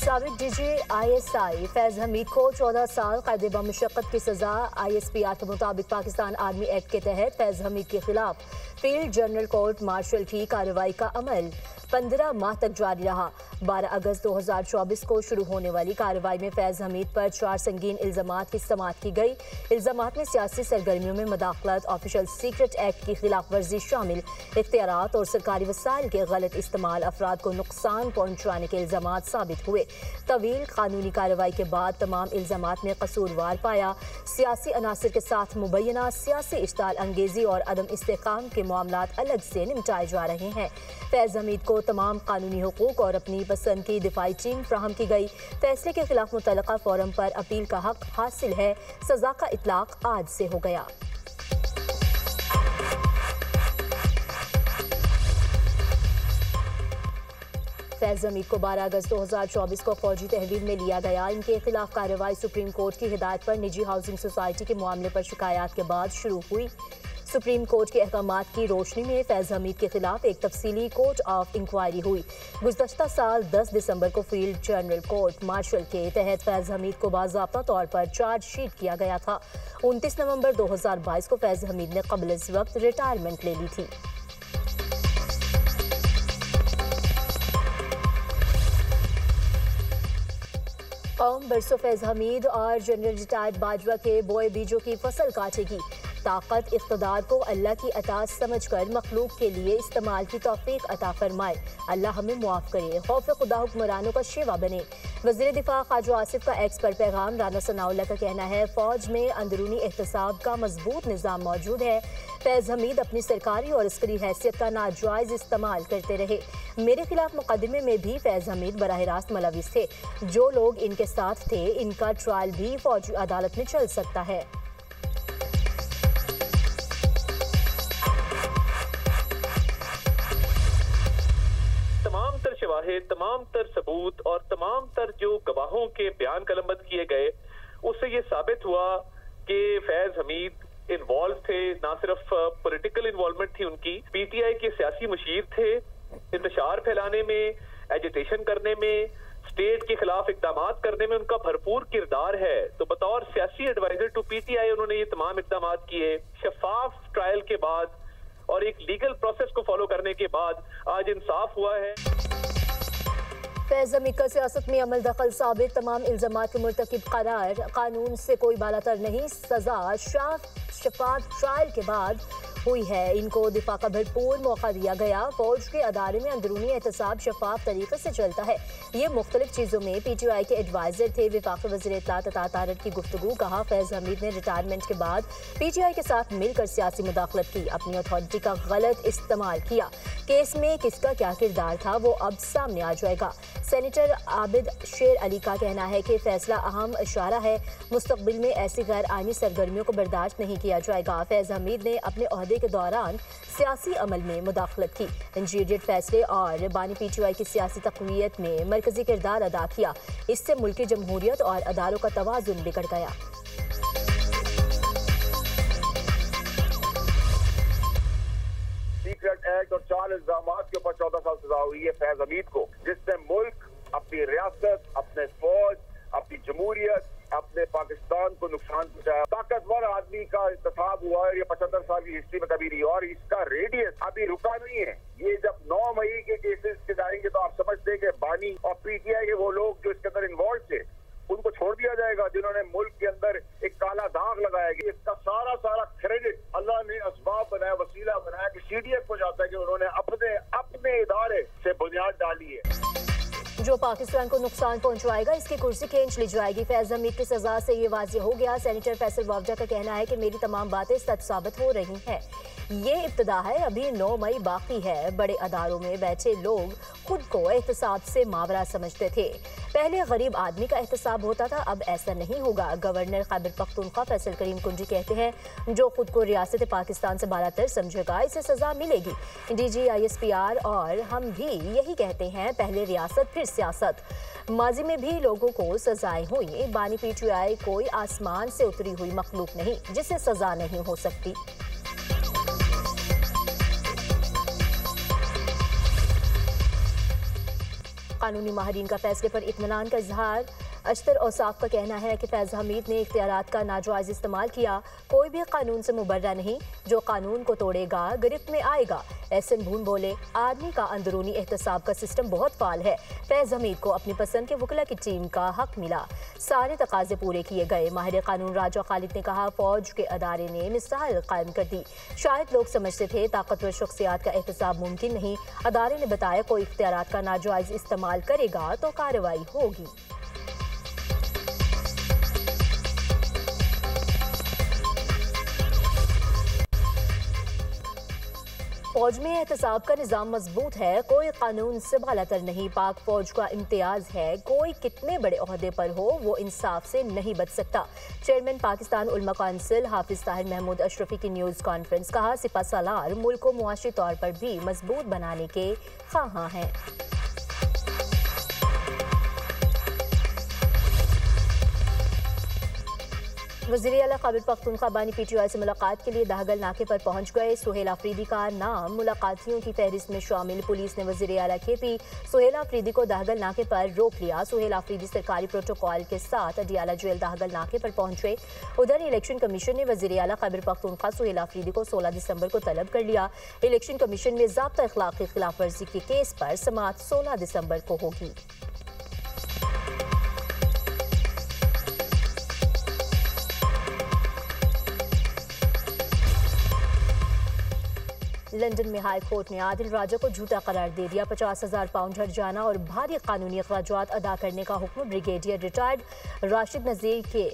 साबिक DG ISI Faiz Hamid को 14 साल कैद बमुशक्कत की सजा। ISPR के मुताबिक पाकिस्तान आर्मी एक्ट के तहत फैज हमीद के खिलाफ फील्ड जनरल कोर्ट मार्शल की कार्रवाई का अमल 15 माह तक जारी रहा। 12 अगस्त 2024 को शुरू होने वाली कार्रवाई में फैज हमीद पर 4 संगीन इल्जामात की समाअत की गई। इल्जामात में सियासी सरगर्मियों में मदाखलत, ऑफिशियल सीक्रेट एक्ट की खिलाफ वर्जी शामिल, इख्तियारात और सरकारी वसाइल के गलत इस्तेमाल, अफराद को नुकसान पहुंचाने के इल्जामात साबित हुए। तवील कानूनी कार्रवाई के बाद तमाम इल्जामात में कसूरवार पाया। सियासी अनासर के साथ मुबैना सियासी इश्ताल अंगेजी और अदम इस्तेकाम के मामलात अलग से निपटाए जा रहे हैं। फैज हमीद को तमाम कानूनी हुकूक और अपनी पसंद की दिफाई टीम फ्राहम की गई। फैसले के खिलाफ मुतल्लका फोरम पर अपील का हक हासिल है। सजा का इतलाक आज से हो गया। फैज हमीद को 12 अगस्त 2024 को फौजी तहवील में लिया गया। इनके खिलाफ कार्रवाई सुप्रीम कोर्ट की हिदायत पर निजी हाउसिंग सोसाइटी के मामले पर शिकायत के बाद शुरू हुई। सुप्रीम कोर्ट के अहकामात की रोशनी में फैज हमीद के खिलाफ एक तफसीली कोर्ट ऑफ इंक्वायरी हुई। गुज़श्ता साल 10 दिसंबर को फील्ड जनरल कोर्ट मार्शल के तहत फैज हमीद को बाज़ाब्ता तौर पर चार्जशीट किया गया था। 29 नवंबर 2022 को फैज हमीद ने कबल इस वक्त रिटायरमेंट ले ली थी। कौम बरसों फैज हमीद और जनरल रिटायर्ड बाजवा के बोए बीजों की फसल काटेगी। ताकत इख्तदार को अल्लाह की अता समझकर मखलूक के लिए इस्तेमाल की तौफीक अता फरमाए। अल्लाह हमें मुआफ़ करे। खौफ खुदा हुक्मरानों का शेवा बने। वज़ीर दिफा ख्वाजा आसिफ का एक्स पर पैगाम। राना सनाउल्लाह का कहना है फौज में अंदरूनी एहतसाब का मजबूत निज़ाम मौजूद है। फैज हमीद अपनी सरकारी और अस्करी हैसियत का नाजायज़ इस्तेमाल करते रहे। मेरे खिलाफ मुकदमे में भी फैज हमीद बराह रास्त मुलविस थे। जो लोग इनके साथ थे इनका ट्रायल भी फौजी अदालत में चल सकता है। तमाम तर सबूत और तमाम तर जो गवाहों के बयान कलमबंद किए गए, उससे ये साबित हुआ कि फैज हमीद इन्वॉल्व थे। ना सिर्फ पॉलिटिकल इन्वॉल्वमेंट थी उनकी, PTI के सियासी मुशीर थे, इंतशार फैलाने में, एजिटेशन करने में, स्टेट के खिलाफ इकदाम करने में उनका भरपूर किरदार है। तो बतौर सियासी एडवाइजर टू PTI उन्होंने ये तमाम इकदाम किए। शफाफ ट्रायल के बाद और एक लीगल प्रोसेस को फॉलो करने के बाद आज इंसाफ हुआ है। फैज हमीद का सियासत में अमल दखल साबित, तमाम इल्जामात के मुर्तकिब करार, कानून से कोई बालातर नहीं। सजा शफाफ ट्रायल के बाद हुई है। इनको दिफा का भरपूर मौका दिया गया। फौज के अदारे में अंदरूनी एहतसाब शफाफ तरीके से चलता है। ये मुख्तलिफ चीज़ों में PTI के एडवाइजर थे। वफाकी वज़ीर इत्तलात तारक की गुफ्तगू। कहा फैज हमीद ने रिटायरमेंट के बाद PTI के साथ मिलकर सियासी मुदाखलत की, अपनी अथॉरिटी का गलत इस्तेमाल किया। केस में किसका क्या किरदार था वो अब सामने आ जाएगा। सेनेटर आबिद शेर अली का कहना है कि फैसला अहम इशारा है। मुस्तकबिल में ऐसी गैर आइनी सरगर्मियों को बर्दाश्त नहीं किया जाएगा। फैज हमीद ने अपने ओहदे के दौरान सियासी अमल में मुदाखलत की, इंजीनियरिंग फैसले और बानी PTI की सियासी तक़वियत में मरकजी किरदार अदा किया। इससे मुल्की जमहूरियत और अदालों का तवाज़ुन बिगड़ गया। सीक्रेट एक्ट और 4 इल्जामात के ऊपर 14 साल सजा हुई है फैज हमीद को, जिसने मुल्क, अपनी रियासत, अपने फौज, अपनी जमहूरियत, अपने पाकिस्तान को नुकसान पहुंचाया। ताकतवर आदमी का इंतखाब हुआ है। ये 75 साल की हिस्ट्री में कभी नहीं, और इसका रेडियस अभी रुका नहीं है। ये जब 9 मई के केसेस के जाएंगे तो आप समझते हैं कि बानी और PTI के वो लोग जो इसके अंदर इन्वॉल्व थे उनको छोड़ दिया जाएगा, जिन्होंने मुल्क के अंदर एक काला दाग लगाया गया। इसका सारा क्रेडिट अल्लाह ने असबाब बनाया, वसीला बनाया कि CDF को जाता है कि उन्होंने अपने इदारे से बुनियाद डाली है। जो पाकिस्तान को नुकसान पहुंचाएगा इसकी कुर्सी खींच ली जाएगी। फैज हमीद की सजा से ये वाज़ेह हो गया। सेनेटर फैसल वावजा का कहना है कि मेरी तमाम बातें सच साबित हो रही हैं। ये इब्तिदा है, अभी 9 मई बाकी है। बड़े अदारों में बैठे लोग खुद को एहतसाब से मावरा समझते थे। पहले गरीब आदमी का एहतसाब होता था, अब ऐसा नहीं होगा। गवर्नर खैबर पख्तूनख्वा फैसल करीम कुंजी कहते हैं जो खुद को रियासत पाकिस्तान से बालातर समझेगा इसे सजा मिलेगी। DG ISPR और हम भी यही कहते हैं, पहले रियासत फिर सियासत। माजी में भी लोगों को सजाएं हुई। बानी PTI कोई आसमान से उतरी हुई मखलूक नहीं जिसे सजा नहीं हो सकती। कानूनी माहिरीन का फैसले पर इत्मीनान का इजहार। अख्तर औसाफ का कहना है कि फैज़ हमीद ने इख्तियारात का नाजायज़ इस्तेमाल किया। कोई भी कानून से मुबर्रा नहीं, जो कानून को तोड़ेगा गिरफ्त में आएगा। एहसन भून बोले, आर्मी का अंदरूनी एहतसाब का सिस्टम बहुत फाल है। फैज़ हमीद को अपनी पसंद के वकीला की टीम का हक मिला, सारे तकाजे पूरे किए गए। माहिर कानून राजा खालिद ने कहा, फौज के अदारे ने मिसाल कायम कर दी। शायद लोग समझते थे ताकतवर शख्सियात का एहतसाब मुमकिन नहीं। अदारे ने बताया, कोई इख्तियारात का नाजायज़ इस्तेमाल करेगा तो कार्रवाई होगी। फौज में एहतसाब का निज़ाम मजबूत है, कोई कानून से बालातर नहीं। पाक फौज का इम्तियाज है, कोई कितने बड़े ओहदे पर हो वो इंसाफ से नहीं बच सकता। चेयरमैन पाकिस्तान उलमा काउंसिल हाफिज ताहिर महमूद अशरफी की न्यूज़ कॉन्फ्रेंस। कहा, सिपा सालार मुल्क को मुआशी तौर पर भी मजबूत बनाने के ख्वाहां हैं। वज़ीर आला खैबर पख्तूनख्वा बानी PTI से मुलाकात के लिए दाहगल नाके पर पहुंच गए। सुहेल आफरीदी का नाम मुलाकातियों की फहरिस्त में शामिल। पुलिस ने वज़ीर आला KP सुहेल आफरीदी को दाहगल नाके पर रोक लिया। सुहेल आफरीदी सरकारी प्रोटोकॉल के साथ अडियाला जेल दाहगल नाके पर पहुंचे। उधर इलेक्शन कमीशन ने वज़ीर आला खैबर पख्तूनख्वा सुहेल आफरीदी को 16 दिसंबर को तलब कर लिया। इलेक्शन कमीशन में ज़ाब्ता इखलाक की खिलाफ वर्जी के केस पर समाअत 16 दिसंबर को होगी। लंदन में हाई कोर्ट ने आदिल राजा को झूठा करार दे दिया। 50,000 पाउंड हर्जाना और भारी कानूनी अखराजात अदा करने का हुक्म। ब्रिगेडियर रिटायर्ड राशिद नज़ीर के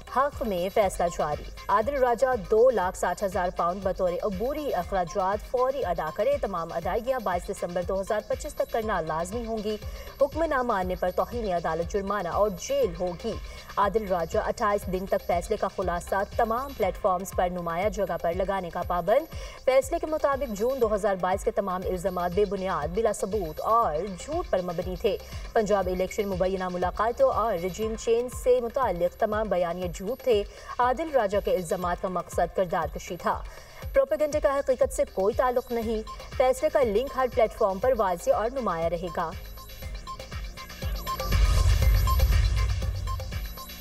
हक में फैसला जारी। आदिल राजा 2,60,000 पाउंड बतौर अबूरी अखराजात फौरी अदा करे। तमाम अदायगियाँ 22 दिसंबर 2025 तक करना लाजमी होंगी। हुक्म न मानने पर तौहीन अदालत जुर्माना और जेल होगी। आदिल राजा 28 दिन तक फैसले का खुलासा तमाम प्लेटफॉर्म्स पर नुमाया जगह पर लगाने का पाबंद। फैसले के मुताबिक जून 2022 के तमाम इल्जामात बेबुनियाद, बिला सबूत और झूठ पर मबनी थे। पंजाब इलेक्शन मुबैना मुलाकातों और रजीम चेंज से मुताल्लिक तमाम बयानिए झूठ थे। आदिल राजा के इल्जामात का मकसद किरदार कशी था। प्रोपेगेंडे का हकीकत से कोई ताल्लुक नहीं। फैसले का लिंक हर प्लेटफॉर्म पर वाज़ेह और नुमाया रहेगा।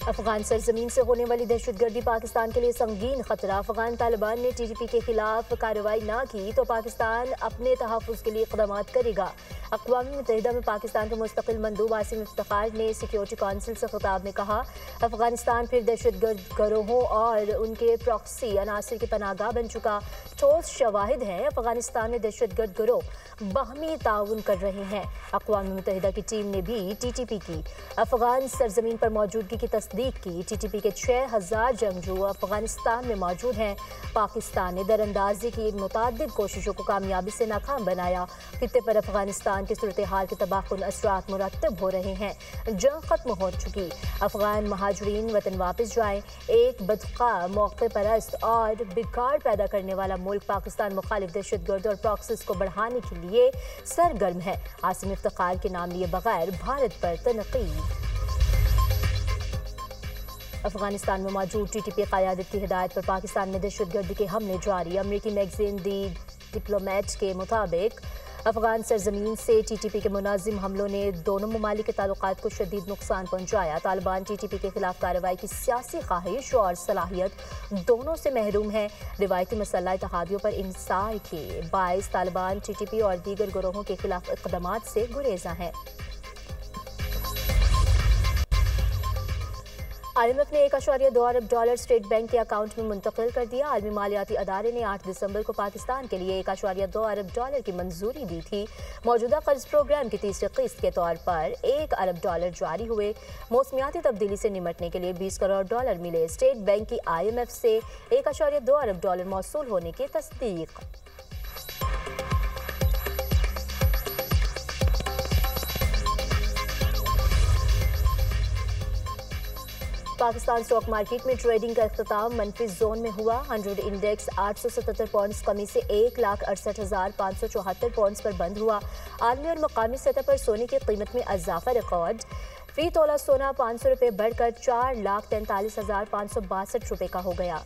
अफगान सरजमीन से होने वाली दहशतगर्दी पाकिस्तान के लिए संगीन खतरा। अफगान तालिबान ने TTP के खिलाफ कार्रवाई ना की तो पाकिस्तान अपने तहफ़्फ़ुज़ के लिए इक़दाम करेगा। अक़वाम मुत्तहिदा में पाकिस्तान के मुस्तक़िल मंदूब आसिम इफ्तिखार ने सिक्योरिटी काउंसिल से खिताब में कहा, अफगानिस्तान फिर दहशतगर्द गिरोहों और उनके प्रॉक्सी अनासर की पनाहगाह बन चुका। ठोस शवाहिद हैं, अफगानिस्तान में दहशतगर्द गिरोह बाहमी ताउन कर रहे हैं। अक़वाम मुत्तहिदा की टीम ने भी TTP की अफगान सरजमीन पर मौजूदगी की तस्दीक की। TTP के 6,000 जंगजू अफगानिस्तान में मौजूद हैं। पाकिस्तान ने दरअंदाजी की मुतअद्दिद कोशिशों को कामयाबी से नाकाम बनाया। खित्ते पर अफगानिस्तान की सूरत हाल के तबाहकुन असरात मुरतब हो रहे हैं। जंग खत्म हो चुकी, अफगान महाजरीन वतन वापस जाएं। एक बदखा, मौके परस्त और बिगाड़ पैदा करने वाला मुल्क पाकिस्तान मुखालिफ दहशतगर्द और प्रॉक्सीज को बढ़ाने के लिए सरगर्म है। आसिम इफ्तिखार के नाम लिए बगैर भारत पर तनकीद। अफगानिस्तान में मौजूद TTP क़यादत की हिदायत पर पाकिस्तान में दहशतगर्दी के हमले जारी। अमरीकी मैगजीन दी डिप्लोमेट के मुताबिक अफगान सरजमीन से TTP के मुनाजिम हमलों ने दोनों ममालिक के ताल्लुकात को शदीद नुकसान पहुंचाया। तालिबान TTP के खिलाफ कार्रवाई की सियासी ख्वाहिश और सलाहियत दोनों से महरूम है। रिवायती मसल्ला इत्तेहादियों पर इंसार के बायस तालिबान TTP और दीगर गिरोहों के खिलाफ इक़दामात से गुरेजा है। IMF ने $1.2 अरब स्टेट बैंक के अकाउंट में मुंतकिल कर दिया। आलमी मालियाती अदारे ने 8 दिसंबर को पाकिस्तान के लिए $1.2 अरब की मंजूरी दी थी। मौजूदा कर्ज प्रोग्राम की तीसरी किस्त के तौर पर $1 अरब जारी हुए। मौसमियाती तब्दीली से निमटने के लिए $20 करोड़ मिले। स्टेट बैंक की IMF से $1.2 अरब मौसूल होने की तस्दीक। पाकिस्तान स्टॉक मार्केट में ट्रेडिंग का इख्तिताम मनफी जोन में हुआ। 100 इंडेक्स 877 पॉइंट्स कमी से 1,68,574 पॉइंट्स पर बंद हुआ। आलमी और मकामी सतह पर सोने की कीमत में इजाफा रिकॉर्ड। फी तोला सोना 500 रुपये बढ़कर 4,43,562 रुपये का हो गया।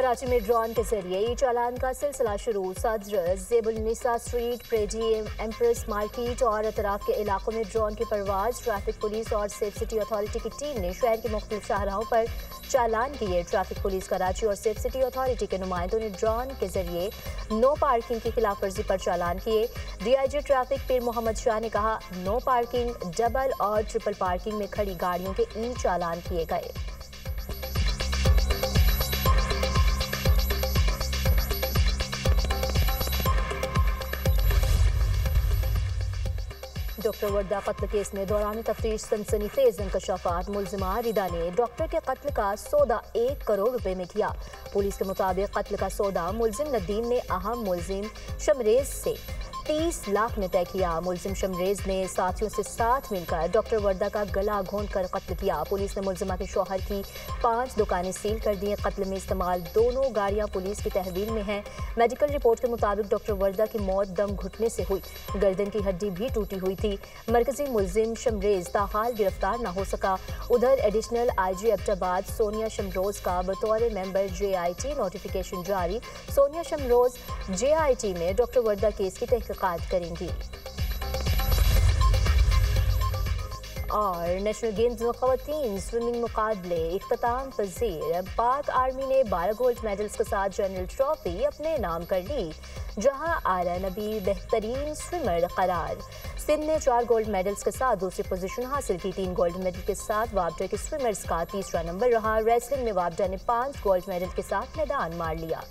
कराची में ड्रोन के जरिए ई चालान का सिलसिला शुरू। सदर ज़ेबुलनिसा स्ट्रीट, प्रेडी एम्प्रेस मार्केट और अतराफ के इलाकों में ड्रोन की परवाज। ट्रैफिक पुलिस और सेफ सिटी अथॉरिटी की टीम ने शहर के मुख्तलिफ शाहराहों पर चालान किए। ट्रैफिक पुलिस कराची और सेफ सिटी अथॉरिटी के नुमाइंदों ने ड्रोन के जरिए नो पार्किंग की खिलाफ वर्जी पर चालान किए। DIG ट्रैफिक पीर मोहम्मद शाह ने कहा, नो पार्किंग, डबल और ट्रिपल पार्किंग में खड़ी गाड़ियों के ई चालान किए गए। डॉक्टर वर्दा कत्ल केस में दौरान तफ्तीश सनसनीखेज इंकशाफात। मुलजिमा रिदा ने डॉक्टर के कत्ल का सौदा 1 करोड़ रुपए में किया। पुलिस के मुताबिक कत्ल का सौदा मुलजिम नदीम ने अहम मुलजिम शमरेज से 30 लाख में तय किया। मुलजिम शमरेज ने साथियों से साथ मिलकर डॉक्टर वर्दा का गला घोंट कर कत्ल किया। पुलिस ने मुलजिमा के शौहर की 5 दुकानें सील कर दी। कत्ल में इस्तेमाल 2 गाड़ियां पुलिस की तहवील में हैं। मेडिकल रिपोर्ट के मुताबिक डॉक्टर वर्दा की मौत दम घुटने से हुई। गर्दन की हड्डी भी टूटी हुई थी। मरकजी मुलजिम शमरेज ताहाल गिरफ्तार न हो सका। उधर एडिशनल IG एबटाबाद सोनिया शमरोज का बतौर मेंबर JIT नोटिफिकेशन जारी। सोनिया शमरोज JIT में डॉक्टर वर्दा केस की तहकीकात करेंगी। और नेशनल गेम्स में ख़वातीन स्विमिंग मुकाबले इख्तिताम पजीर। पाक आर्मी ने 12 गोल्ड मेडल्स के साथ जनरल ट्रॉफी अपने नाम कर ली, जहां आला नबी बेहतरीन स्विमर करार। सिंध ने 4 गोल्ड मेडल्स के साथ दूसरी पोजीशन हासिल की। 3 गोल्ड मेडल के साथ वापडा के स्विमर्स का तीसरा नंबर रहा। रेसलिंग में वापडा ने 5 गोल्ड मेडल के साथ मैदान मार लिया।